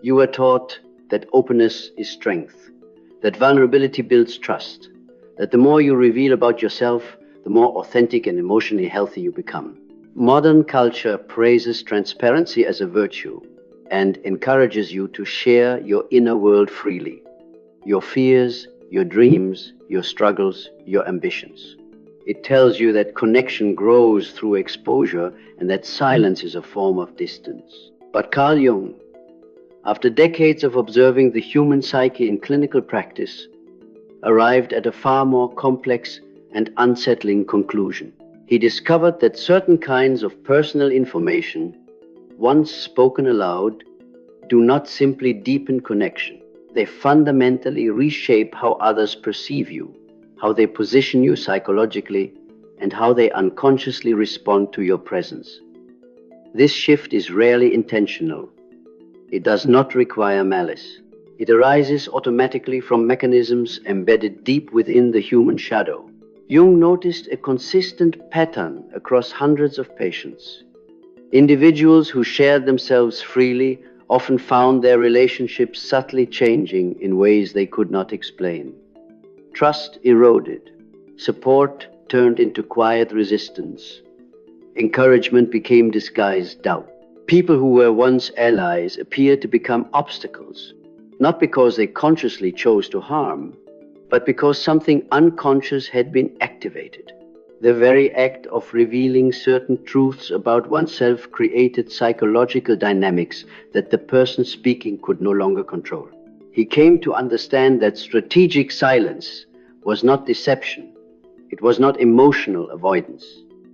You were taught that openness is strength, that vulnerability builds trust, that the more you reveal about yourself, the more authentic and emotionally healthy you become. Modern culture praises transparency as a virtue and encourages you to share your inner world freely, your fears, your dreams, your struggles, your ambitions. It tells you that connection grows through exposure and that silence is a form of distance. But Carl Jung, after decades of observing the human psyche in clinical practice, arrived at a far more complex and unsettling conclusion. He discovered that certain kinds of personal information, once spoken aloud, do not simply deepen connection. They fundamentally reshape how others perceive you, how they position you psychologically, and how they unconsciously respond to your presence. This shift is rarely intentional. It does not require malice. It arises automatically from mechanisms embedded deep within the human shadow. Jung noticed a consistent pattern across hundreds of patients. Individuals who shared themselves freely often found their relationships subtly changing in ways they could not explain. Trust eroded. Support turned into quiet resistance. Encouragement became disguised doubt. People who were once allies appeared to become obstacles, not because they consciously chose to harm, but because something unconscious had been activated. The very act of revealing certain truths about oneself created psychological dynamics that the person speaking could no longer control. He came to understand that strategic silence was not deception. It was not emotional avoidance.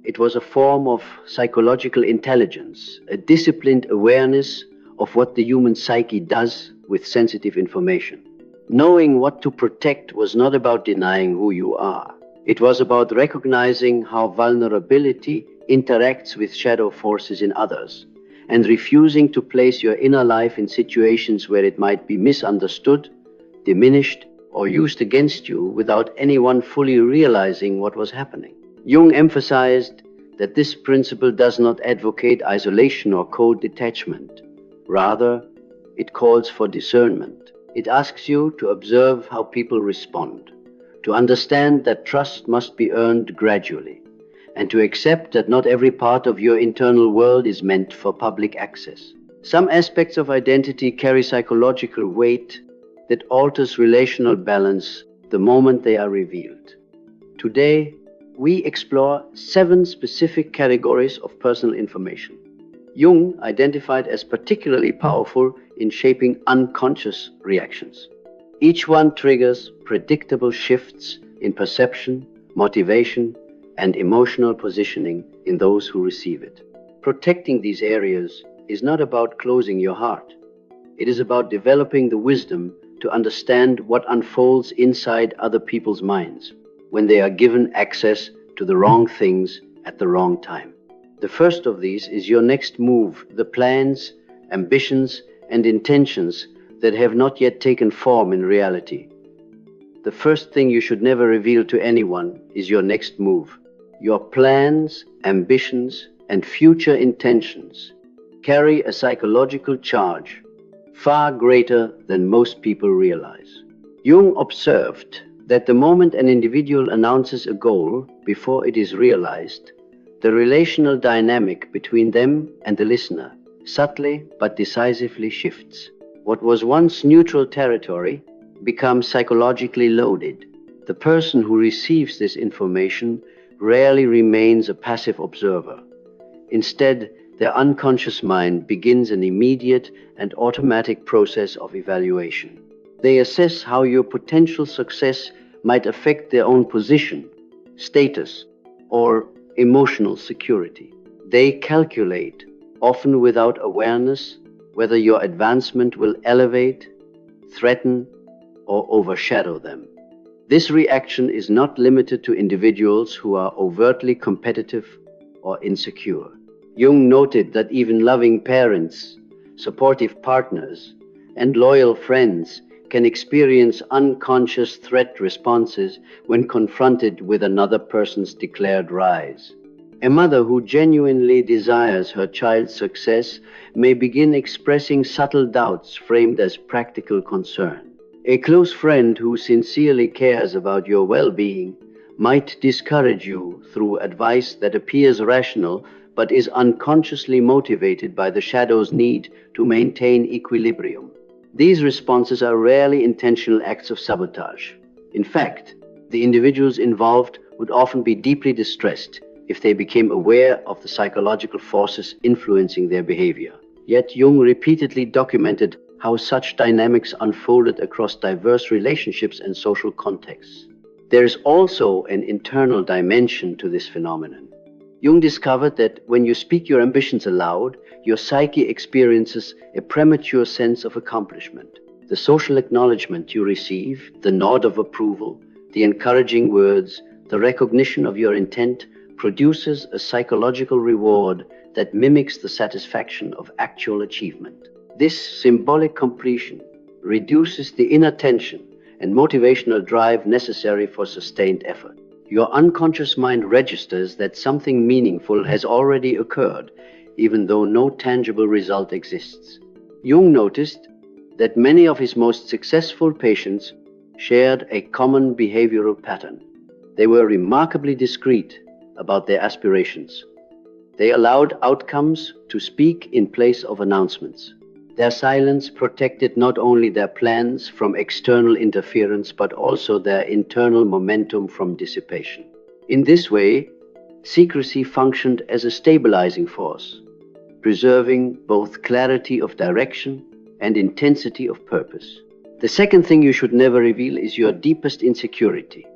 It was a form of psychological intelligence, a disciplined awareness of what the human psyche does with sensitive information. Knowing what to protect was not about denying who you are. It was about recognizing how vulnerability interacts with shadow forces in others, and refusing to place your inner life in situations where it might be misunderstood, diminished, or used against you without anyone fully realizing what was happening. Jung emphasized that this principle does not advocate isolation or cold detachment. Rather, it calls for discernment. It asks you to observe how people respond, to understand that trust must be earned gradually, and to accept that not every part of your internal world is meant for public access. Some aspects of identity carry psychological weight that alters relational balance the moment they are revealed. Today, we explore 7 specific categories of personal information. Jung identified as particularly powerful in shaping unconscious reactions. Each one triggers predictable shifts in perception, motivation, and emotional positioning in those who receive it. Protecting these areas is not about closing your heart. It is about developing the wisdom to understand what unfolds inside other people's minds when they are given access to the wrong things at the wrong time. The first of these is your next move, the plans, ambitions, and intentions that have not yet taken form in reality. The first thing you should never reveal to anyone is your next move. Your plans, ambitions, and future intentions carry a psychological charge far greater than most people realize. Jung observed that the moment an individual announces a goal before it is realized, the relational dynamic between them and the listener subtly but decisively shifts. What was once neutral territory becomes psychologically loaded. The person who receives this information rarely remains a passive observer. Instead, their unconscious mind begins an immediate and automatic process of evaluation. They assess how your potential success might affect their own position, status, or emotional security. They calculate, often without awareness, whether your advancement will elevate, threaten, or overshadow them. This reaction is not limited to individuals who are overtly competitive or insecure. Jung noted that even loving parents, supportive partners, and loyal friends can experience unconscious threat responses when confronted with another person's declared rise. A mother who genuinely desires her child's success may begin expressing subtle doubts framed as practical concern. A close friend who sincerely cares about your well-being might discourage you through advice that appears rational but is unconsciously motivated by the shadow's need to maintain equilibrium. These responses are rarely intentional acts of sabotage. In fact, the individuals involved would often be deeply distressed if they became aware of the psychological forces influencing their behavior. Yet Jung repeatedly documented how such dynamics unfolded across diverse relationships and social contexts. There is also an internal dimension to this phenomenon. Jung discovered that when you speak your ambitions aloud, your psyche experiences a premature sense of accomplishment. The social acknowledgement you receive, the nod of approval, the encouraging words, the recognition of your intent produces a psychological reward that mimics the satisfaction of actual achievement. This symbolic completion reduces the inner tension and motivational drive necessary for sustained effort. Your unconscious mind registers that something meaningful has already occurred, even though no tangible result exists. Jung noticed that many of his most successful patients shared a common behavioral pattern. They were remarkably discreet about their aspirations. They allowed outcomes to speak in place of announcements. Their silence protected not only their plans from external interference, but also their internal momentum from dissipation. In this way, secrecy functioned as a stabilizing force, preserving both clarity of direction and intensity of purpose. The second thing you should never reveal is your deepest insecurity.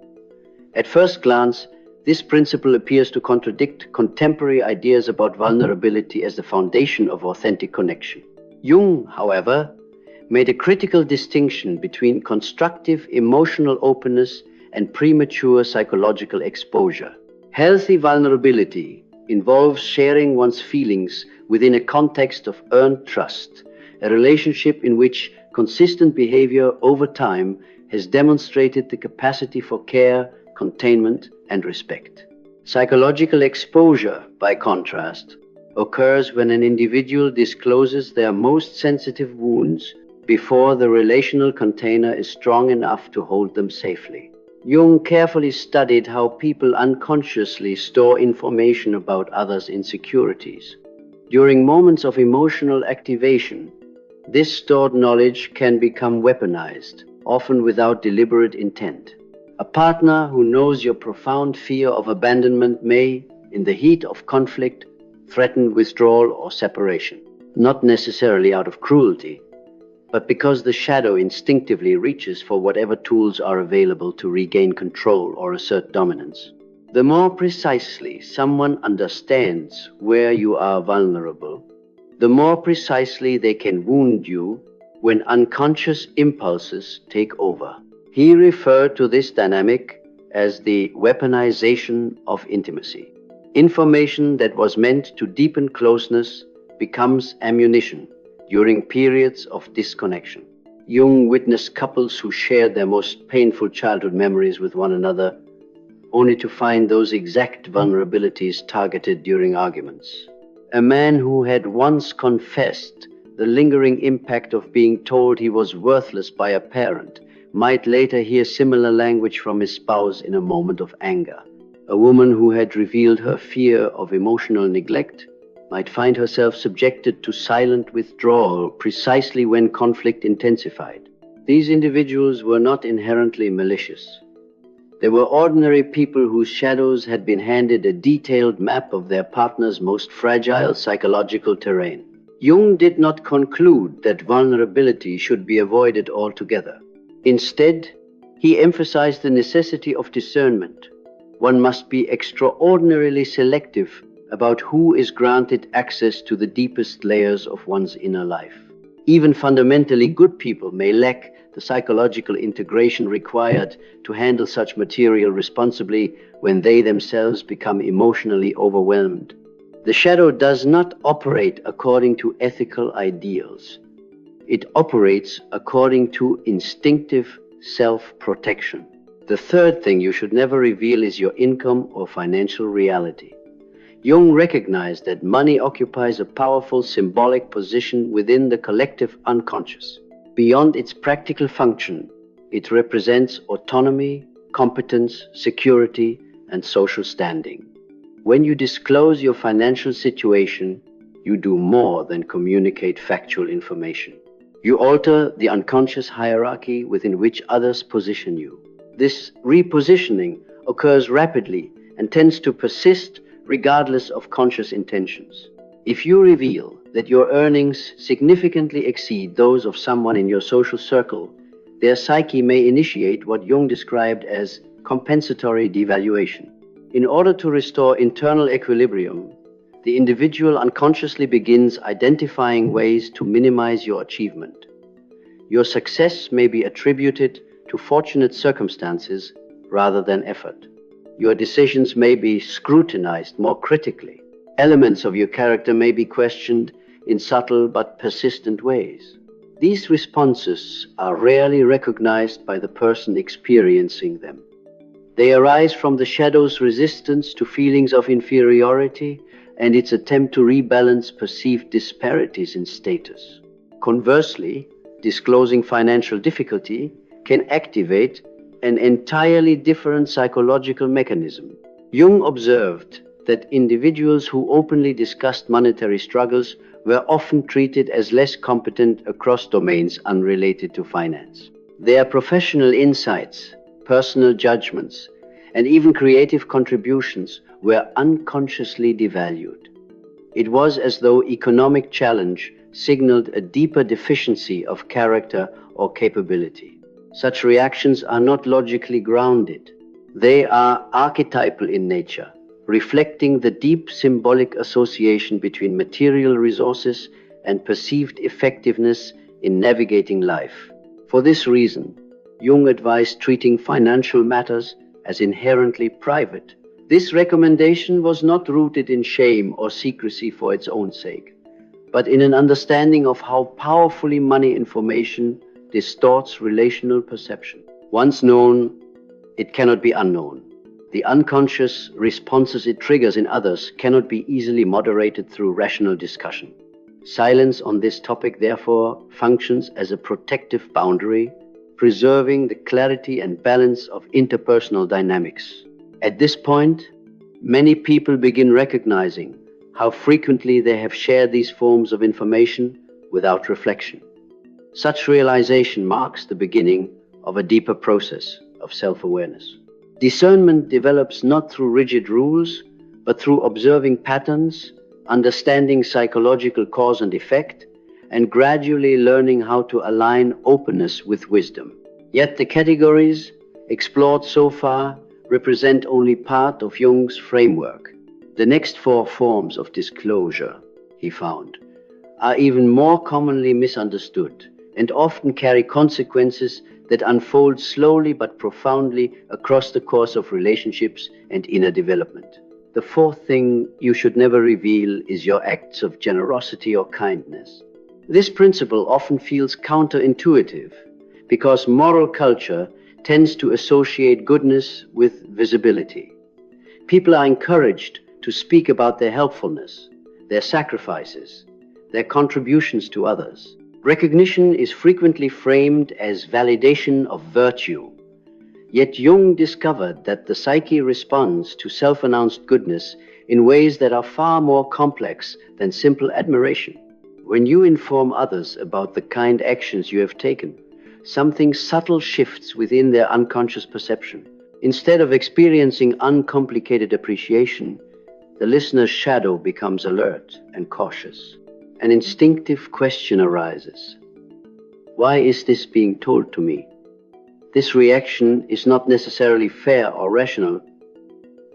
At first glance, this principle appears to contradict contemporary ideas about vulnerability as the foundation of authentic connection. Jung, however, made a critical distinction between constructive emotional openness and premature psychological exposure. Healthy vulnerability involves sharing one's feelings within a context of earned trust, a relationship in which consistent behavior over time has demonstrated the capacity for care, containment, and respect. Psychological exposure, by contrast, occurs when an individual discloses their most sensitive wounds before the relational container is strong enough to hold them safely. Jung carefully studied how people unconsciously store information about others' insecurities. During moments of emotional activation, this stored knowledge can become weaponized, often without deliberate intent. A partner who knows your profound fear of abandonment may, in the heat of conflict, threaten withdrawal or separation, not necessarily out of cruelty, but because the shadow instinctively reaches for whatever tools are available to regain control or assert dominance. The more precisely someone understands where you are vulnerable, the more precisely they can wound you when unconscious impulses take over. He referred to this dynamic as the weaponization of intimacy. Information that was meant to deepen closeness becomes ammunition during periods of disconnection. Jung witnessed couples who shared their most painful childhood memories with one another, only to find those exact vulnerabilities targeted during arguments. A man who had once confessed the lingering impact of being told he was worthless by a parent might later hear similar language from his spouse in a moment of anger. A woman who had revealed her fear of emotional neglect might find herself subjected to silent withdrawal precisely when conflict intensified. These individuals were not inherently malicious. They were ordinary people whose shadows had been handed a detailed map of their partner's most fragile psychological terrain. Jung did not conclude that vulnerability should be avoided altogether. Instead, he emphasized the necessity of discernment. One must be extraordinarily selective about who is granted access to the deepest layers of one's inner life. Even fundamentally good people may lack the psychological integration required to handle such material responsibly when they themselves become emotionally overwhelmed. The shadow does not operate according to ethical ideals. It operates according to instinctive self-protection. The third thing you should never reveal is your income or financial reality. Jung recognized that money occupies a powerful symbolic position within the collective unconscious. Beyond its practical function, it represents autonomy, competence, security, and social standing. When you disclose your financial situation, you do more than communicate factual information. You alter the unconscious hierarchy within which others position you. This repositioning occurs rapidly and tends to persist regardless of conscious intentions. If you reveal that your earnings significantly exceed those of someone in your social circle, their psyche may initiate what Jung described as compensatory devaluation. In order to restore internal equilibrium, the individual unconsciously begins identifying ways to minimize your achievement. Your success may be attributed to fortunate circumstances rather than effort. Your decisions may be scrutinized more critically. Elements of your character may be questioned in subtle but persistent ways. These responses are rarely recognized by the person experiencing them. They arise from the shadow's resistance to feelings of inferiority and its attempt to rebalance perceived disparities in status. Conversely, disclosing financial difficulty can activate an entirely different psychological mechanism. Jung observed that individuals who openly discussed monetary struggles were often treated as less competent across domains unrelated to finance. Their professional insights, personal judgments, and even creative contributions were unconsciously devalued. It was as though economic challenge signaled a deeper deficiency of character or capability. Such reactions are not logically grounded. They are archetypal in nature, reflecting the deep symbolic association between material resources and perceived effectiveness in navigating life. For this reason, Jung advised treating financial matters as inherently private. This recommendation was not rooted in shame or secrecy for its own sake, but in an understanding of how powerfully money information distorts relational perception. Once known, it cannot be unknown. The unconscious responses it triggers in others cannot be easily moderated through rational discussion. Silence on this topic, therefore, functions as a protective boundary, preserving the clarity and balance of interpersonal dynamics. At this point, many people begin recognizing how frequently they have shared these forms of information without reflection. Such realization marks the beginning of a deeper process of self-awareness. Discernment develops not through rigid rules, but through observing patterns, understanding psychological cause and effect, and gradually learning how to align openness with wisdom. Yet the categories explored so far represent only part of Jung's framework. The next 4 forms of disclosure, he found, are even more commonly misunderstood and often carry consequences that unfold slowly but profoundly across the course of relationships and inner development. The 4th thing you should never reveal is your acts of generosity or kindness. This principle often feels counterintuitive because moral culture tends to associate goodness with visibility. People are encouraged to speak about their helpfulness, their sacrifices, their contributions to others. Recognition is frequently framed as validation of virtue. Yet Jung discovered that the psyche responds to self-announced goodness in ways that are far more complex than simple admiration. When you inform others about the kind actions you have taken, something subtle shifts within their unconscious perception. Instead of experiencing uncomplicated appreciation, the listener's shadow becomes alert and cautious. An instinctive question arises. Why is this being told to me? This reaction is not necessarily fair or rational,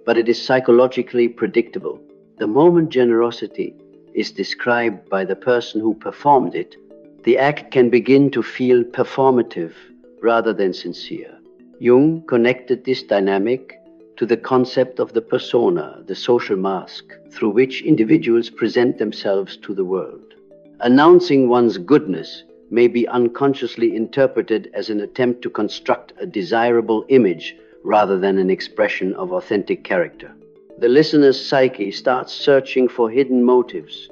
but it is psychologically predictable. The moment generosity is described by the person who performed it, the act can begin to feel performative rather than sincere. Jung connected this dynamic to the concept of the persona, the social mask, through which individuals present themselves to the world. Announcing one's goodness may be unconsciously interpreted as an attempt to construct a desirable image rather than an expression of authentic character. The listener's psyche starts searching for hidden motives.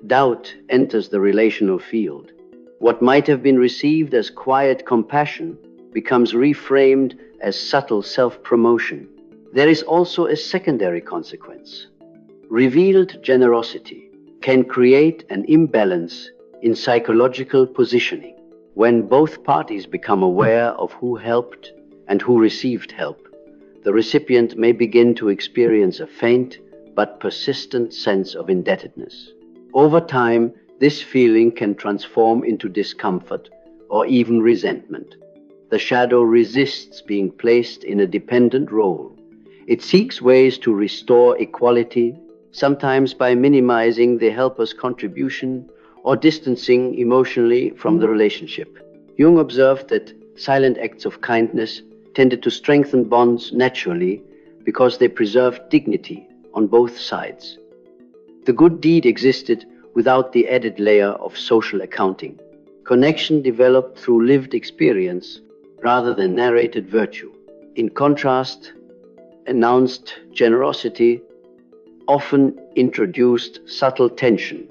Doubt enters the relational field. What might have been received as quiet compassion becomes reframed as subtle self-promotion. There is also a secondary consequence. Revealed generosity can create an imbalance in psychological positioning. When both parties become aware of who helped and who received help, the recipient may begin to experience a faint but persistent sense of indebtedness. Over time, this feeling can transform into discomfort or even resentment. The shadow resists being placed in a dependent role. It seeks ways to restore equality, sometimes by minimizing the helper's contribution or distancing emotionally from the relationship. Jung observed that silent acts of kindness tended to strengthen bonds naturally because they preserved dignity on both sides. The good deed existed without the added layer of social accounting. Connection developed through lived experience rather than narrated virtue. In contrast, announced generosity often introduced subtle tension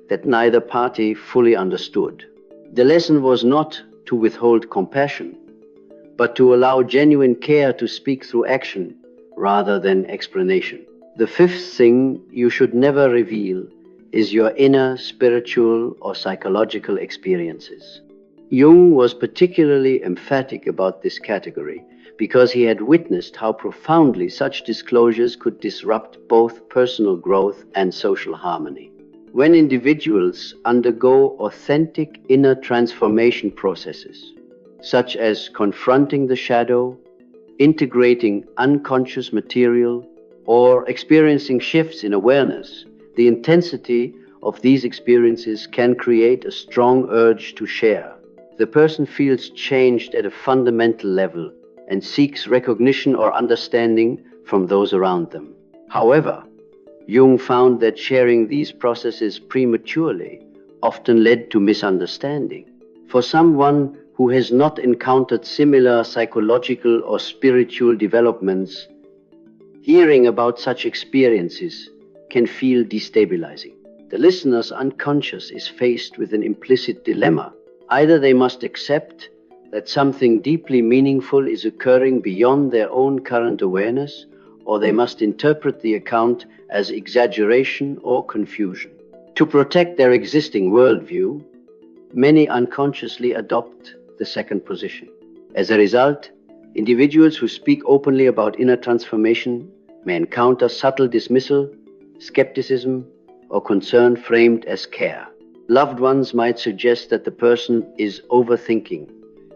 that neither party fully understood. The lesson was not to withhold compassion, but to allow genuine care to speak through action rather than explanation. The fifth thing you should never reveal is your inner spiritual or psychological experiences. Jung was particularly emphatic about this category because he had witnessed how profoundly such disclosures could disrupt both personal growth and social harmony. When individuals undergo authentic inner transformation processes, such as confronting the shadow, integrating unconscious material, or experiencing shifts in awareness, the intensity of these experiences can create a strong urge to share. The person feels changed at a fundamental level and seeks recognition or understanding from those around them. However, Jung found that sharing these processes prematurely often led to misunderstanding. For someone who has not encountered similar psychological or spiritual developments, hearing about such experiences can feel destabilizing. The listener's unconscious is faced with an implicit dilemma. Either they must accept that something deeply meaningful is occurring beyond their own current awareness, or they must interpret the account as exaggeration or confusion. To protect their existing worldview, many unconsciously adopt the second position. As a result, individuals who speak openly about inner transformation may encounter subtle dismissal, skepticism, or concern framed as care. Loved ones might suggest that the person is overthinking,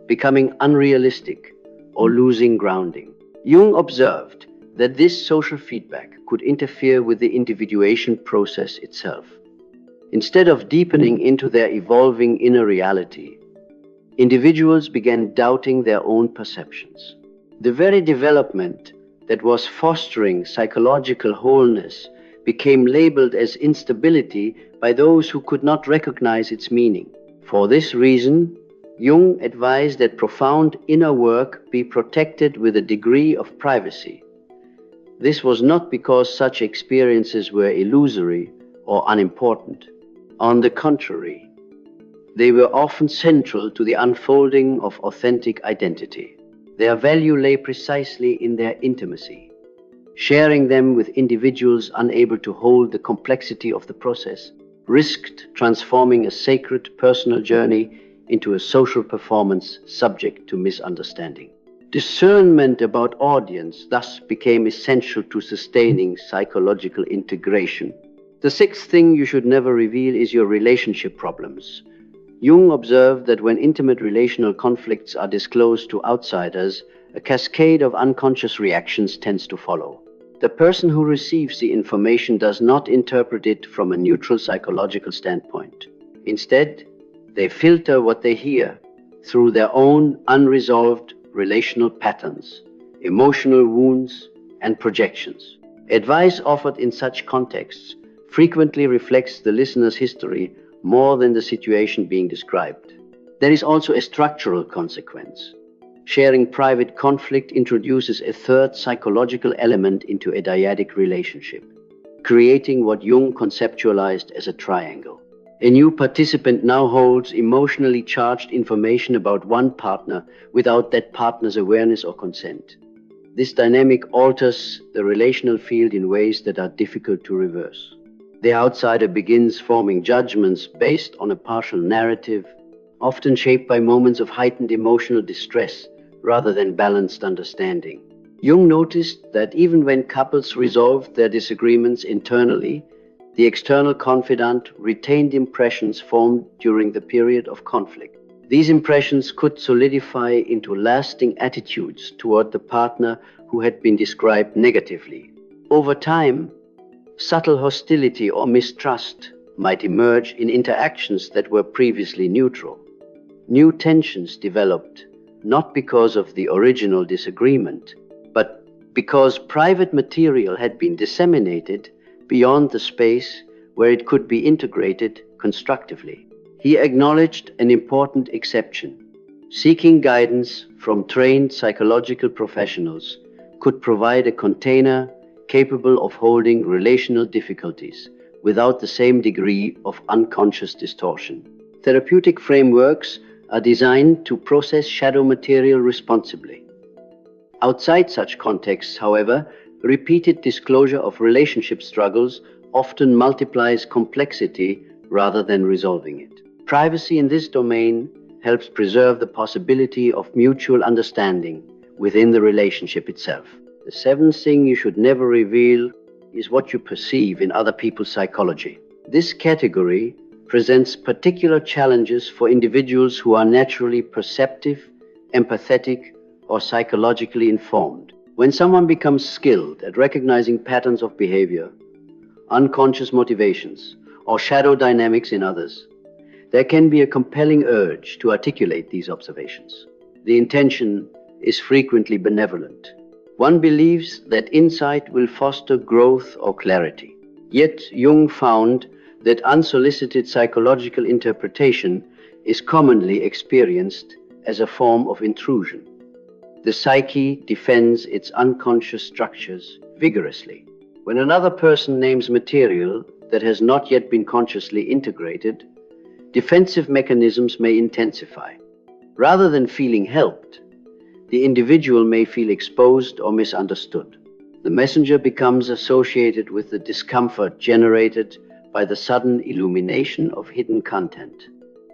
becoming unrealistic, or losing grounding. Jung observed that this social feedback could interfere with the individuation process itself. Instead of deepening into their evolving inner reality, individuals began doubting their own perceptions. The very development that was fostering psychological wholeness became labeled as instability by those who could not recognize its meaning. For this reason, Jung advised that profound inner work be protected with a degree of privacy. This was not because such experiences were illusory or unimportant. On the contrary, they were often central to the unfolding of authentic identity. Their value lay precisely in their intimacy. Sharing them with individuals unable to hold the complexity of the process risked transforming a sacred personal journey into a social performance subject to misunderstanding. Discernment about audience thus became essential to sustaining psychological integration. The sixth thing you should never reveal is your relationship problems. Jung observed that when intimate relational conflicts are disclosed to outsiders, a cascade of unconscious reactions tends to follow. The person who receives the information does not interpret it from a neutral psychological standpoint. Instead, they filter what they hear through their own unresolved relational patterns, emotional wounds, and projections. Advice offered in such contexts frequently reflects the listener's history more than the situation being described. There is also a structural consequence. Sharing private conflict introduces a third psychological element into a dyadic relationship, creating what Jung conceptualized as a triangle. A new participant now holds emotionally charged information about one partner without that partner's awareness or consent. This dynamic alters the relational field in ways that are difficult to reverse. The outsider begins forming judgments based on a partial narrative, often shaped by moments of heightened emotional distress rather than balanced understanding. Jung noticed that even when couples resolved their disagreements internally, the external confidant retained impressions formed during the period of conflict. These impressions could solidify into lasting attitudes toward the partner who had been described negatively. Over time, subtle hostility or mistrust might emerge in interactions that were previously neutral. New tensions developed, not because of the original disagreement, but because private material had been disseminated beyond the space where it could be integrated constructively. He acknowledged an important exception. Seeking guidance from trained psychological professionals could provide a container capable of holding relational difficulties without the same degree of unconscious distortion. Therapeutic frameworks are designed to process shadow material responsibly. Outside such contexts, however, repeated disclosure of relationship struggles often multiplies complexity rather than resolving it. Privacy in this domain helps preserve the possibility of mutual understanding within the relationship itself. The seventh thing you should never reveal is what you perceive in other people's psychology. This category presents particular challenges for individuals who are naturally perceptive, empathetic, or psychologically informed. When someone becomes skilled at recognizing patterns of behavior, unconscious motivations, or shadow dynamics in others, there can be a compelling urge to articulate these observations. The intention is frequently benevolent. One believes that insight will foster growth or clarity. Yet Jung found that unsolicited psychological interpretation is commonly experienced as a form of intrusion. The psyche defends its unconscious structures vigorously. When another person names material that has not yet been consciously integrated, defensive mechanisms may intensify. Rather than feeling helped, the individual may feel exposed or misunderstood. The messenger becomes associated with the discomfort generated by the sudden illumination of hidden content.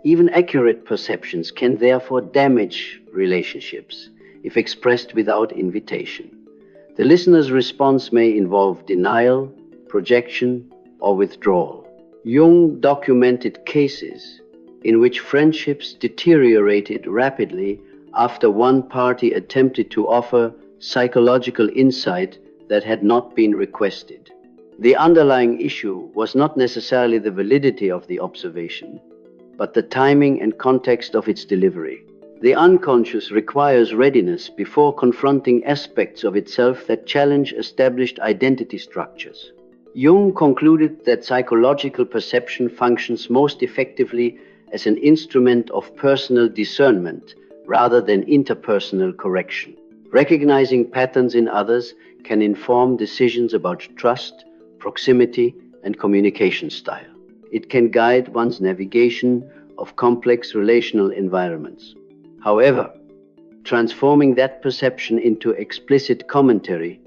Even accurate perceptions can therefore damage relationships if expressed without invitation. The listener's response may involve denial, projection, or withdrawal. Jung documented cases in which friendships deteriorated rapidly after one party attempted to offer psychological insight that had not been requested. The underlying issue was not necessarily the validity of the observation, but the timing and context of its delivery. The unconscious requires readiness before confronting aspects of itself that challenge established identity structures. Jung concluded that psychological perception functions most effectively as an instrument of personal discernment rather than interpersonal correction. Recognizing patterns in others can inform decisions about trust, proximity, and communication style. It can guide one's navigation of complex relational environments. However, transforming that perception into explicit commentary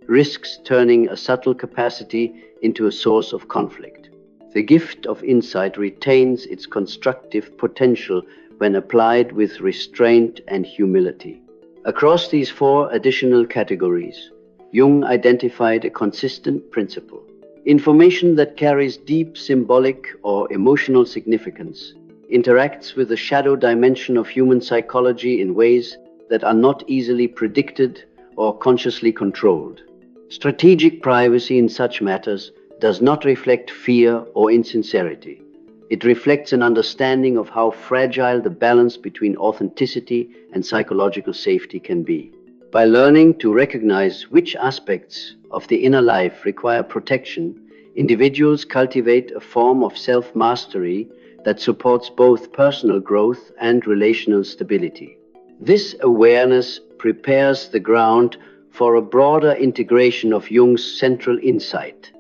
risks turning a subtle capacity into a source of conflict. The gift of insight retains its constructive potential when applied with restraint and humility. Across these four additional categories, Jung identified a consistent principle. Information that carries deep symbolic or emotional significance interacts with the shadow dimension of human psychology in ways that are not easily predicted or consciously controlled. Strategic privacy in such matters does not reflect fear or insincerity. It reflects an understanding of how fragile the balance between authenticity and psychological safety can be. By learning to recognize which aspects of the inner life require protection, individuals cultivate a form of self-mastery that supports both personal growth and relational stability. This awareness prepares the ground for a broader integration of Jung's central insight,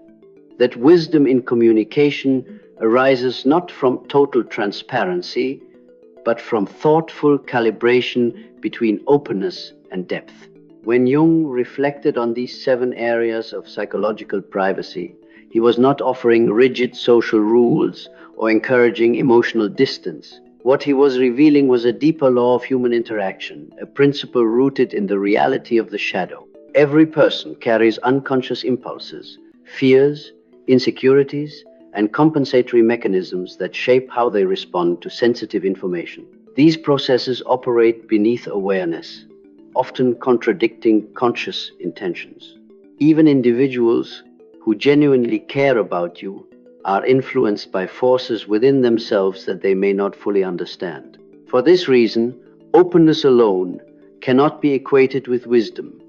that wisdom in communication arises not from total transparency, but from thoughtful calibration between openness and depth. When Jung reflected on these 7 areas of psychological privacy, he was not offering rigid social rules or encouraging emotional distance. What he was revealing was a deeper law of human interaction, a principle rooted in the reality of the shadow. Every person carries unconscious impulses, fears, insecurities, and compensatory mechanisms that shape how they respond to sensitive information. These processes operate beneath awareness, often contradicting conscious intentions. Even individuals who genuinely care about you are influenced by forces within themselves that they may not fully understand. For this reason, openness alone cannot be equated with wisdom.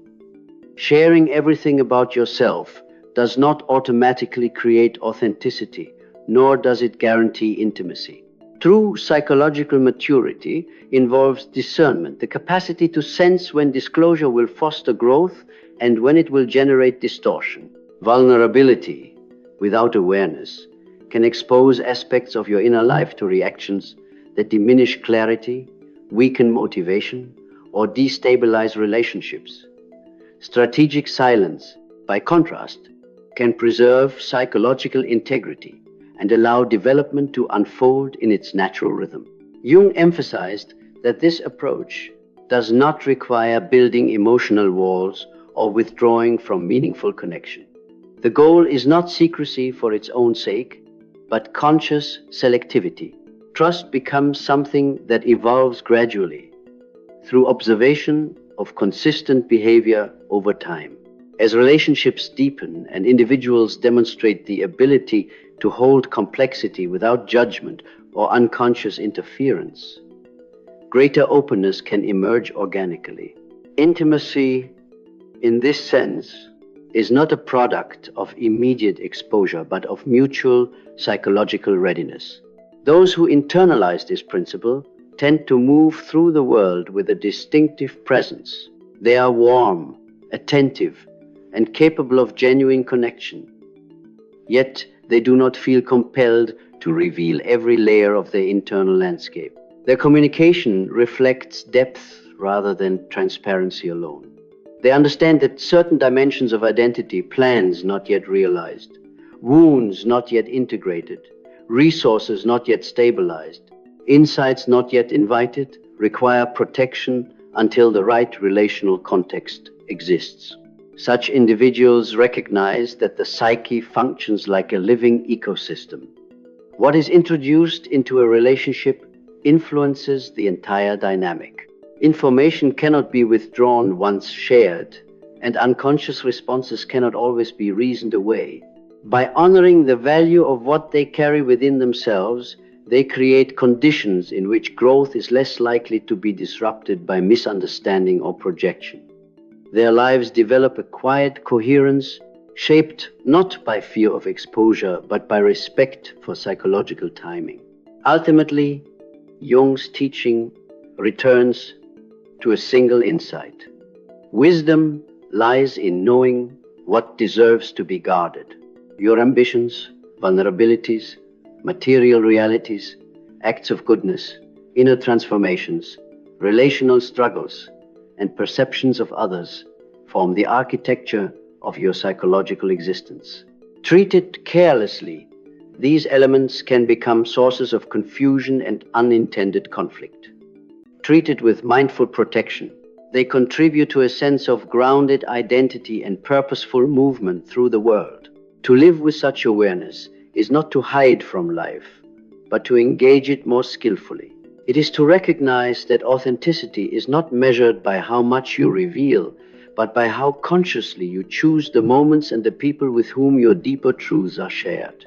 Sharing everything about yourself does not automatically create authenticity, nor does it guarantee intimacy. True psychological maturity involves discernment, the capacity to sense when disclosure will foster growth and when it will generate distortion. Vulnerability without awareness can expose aspects of your inner life to reactions that diminish clarity, weaken motivation, or destabilize relationships. Strategic silence, by contrast, can preserve psychological integrity and allow development to unfold in its natural rhythm. Jung emphasized that this approach does not require building emotional walls or withdrawing from meaningful connection. The goal is not secrecy for its own sake, but conscious selectivity. Trust becomes something that evolves gradually through observation of consistent behavior over time. As relationships deepen and individuals demonstrate the ability to hold complexity without judgment or unconscious interference, greater openness can emerge organically. Intimacy, in this sense, is not a product of immediate exposure, but of mutual psychological readiness. Those who internalize this principle tend to move through the world with a distinctive presence. They are warm, attentive, and capable of genuine connection. Yet they do not feel compelled to reveal every layer of their internal landscape. Their communication reflects depth rather than transparency alone. They understand that certain dimensions of identity, plans not yet realized, wounds not yet integrated, resources not yet stabilized, insights not yet invited, require protection until the right relational context exists. Such individuals recognize that the psyche functions like a living ecosystem. What is introduced into a relationship influences the entire dynamic. Information cannot be withdrawn once shared, and unconscious responses cannot always be reasoned away. By honoring the value of what they carry within themselves, they create conditions in which growth is less likely to be disrupted by misunderstanding or projection. Their lives develop a quiet coherence shaped not by fear of exposure, but by respect for psychological timing. Ultimately, Jung's teaching returns to a single insight. Wisdom lies in knowing what deserves to be guarded. Your ambitions, vulnerabilities, material realities, acts of goodness, inner transformations, relational struggles, and perceptions of others form the architecture of your psychological existence. Treated carelessly, these elements can become sources of confusion and unintended conflict. Treated with mindful protection, they contribute to a sense of grounded identity and purposeful movement through the world. To live with such awareness is not to hide from life, but to engage it more skillfully. It is to recognize that authenticity is not measured by how much you reveal, but by how consciously you choose the moments and the people with whom your deeper truths are shared.